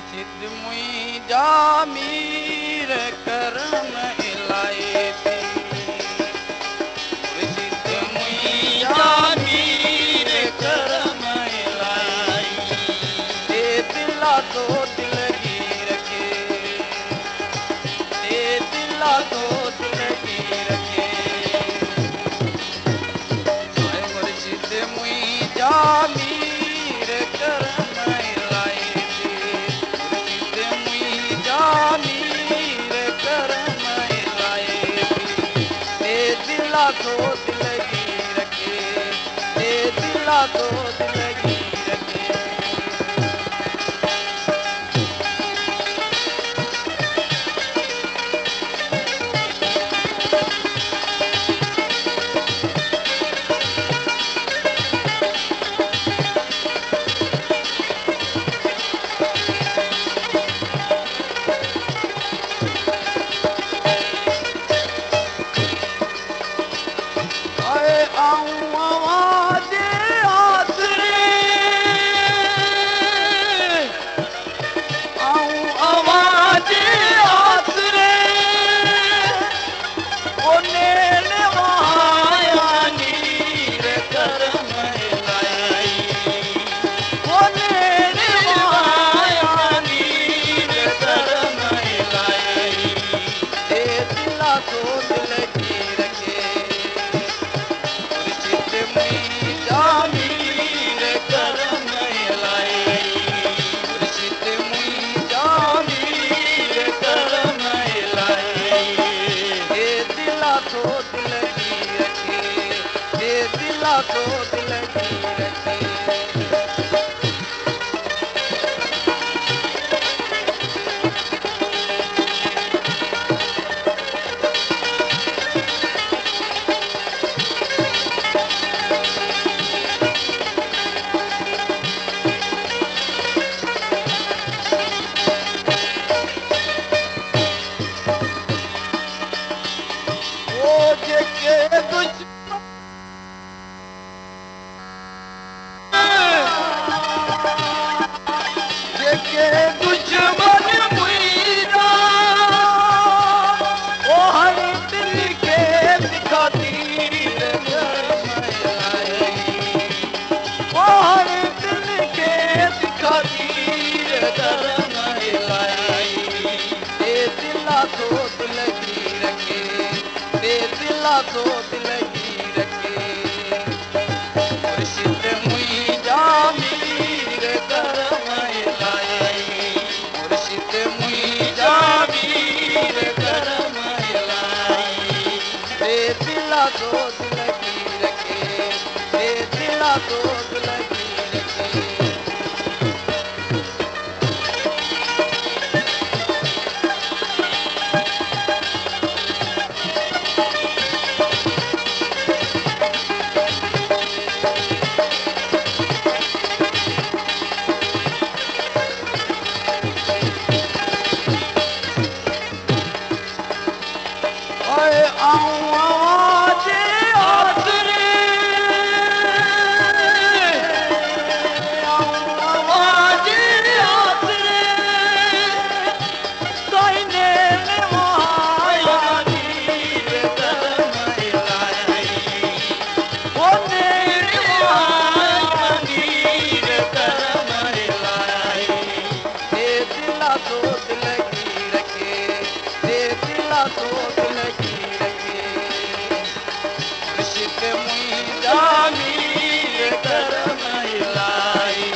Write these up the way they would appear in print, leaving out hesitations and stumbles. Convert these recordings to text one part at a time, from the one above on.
मुर्शिद मुंहिंजा मीर करम इलाही थी। मुर्शिद मुंहिंजा मीर करम इलाही दे दिला तो दिलगी रखे, दे दिला तो दिलगी रखे। मुर्शिद मुंहिंजा मीर करम इलाही थी। मुर्शिद मुंहिंजा मीर करम इलाही थी। दे दिला तो दिलगी रखे, दे दिला तो दिलगी रखे। आए आऊं आवाज़ आसरे, आऊं आवाज़ आसरे, ओ नेण वाया नीर करम इलाही, ओ नेण वाया नीर करम इलाही दे दिला तो दिलगी रखे। मुर्शिद मुंहिंजा मीर करम इलाही, मुर्शिद मुंहिंजा मीर करम इलाही दे दिला तो दिलगी रखे, दे दिला तो दिलगी रखे। ओ जेके दुश्मन जेके दुश्मन मुंहिंजा ओ हर दिल खे दिखा तीर करम इलाही, ओ हर दिल खे दिखा तीर करम इलाही दे दिला तो दिलगी रखे, दे दिला तो दिलगी रखे। मुर्शिद मुंहिंजा मीर करम इलाही, मुर्शिद मुंहिंजा मीर करम इलाही दे दिला तो दिलगी रखे, दे दिला तो दिलगी रखे। आए आऊं आवाज़ आसरे, आऊं आवाज़ आसरे, साईं नेण वाया नीर करम इलाही, ओ नेण वाया नीर करम इलाही दे दिला तो दिलगी रखे, दे दिला तो दिलगी रखे। मुर्शिद मुंहिंजा मीर करम इलाही,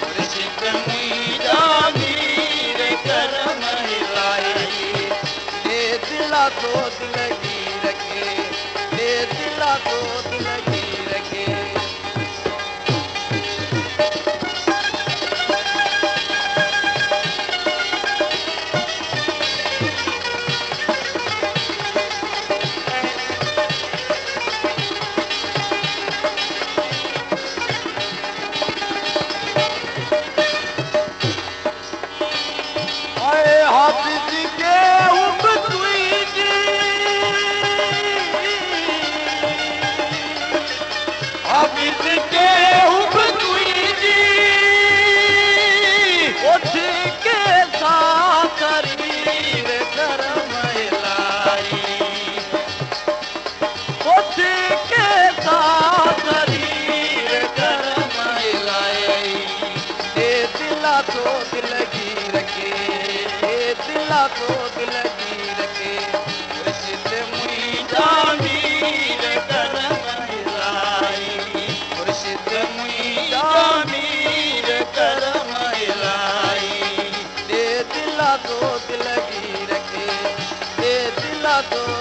मुर्शिद मुंहिंजा मीर करम इलाही दे दिला तो दिलगी रखे, दे दिला तो दिलगी रखे। आए हाफिज के उब तुई जी दिला तो दिलगी रखे मुर्शिद मुंहिंजा मीर करम इलाही मुर्शिद मुंहिंजा मीर करम इलाही दे दिला तो दिलगी रखे दे दिला तो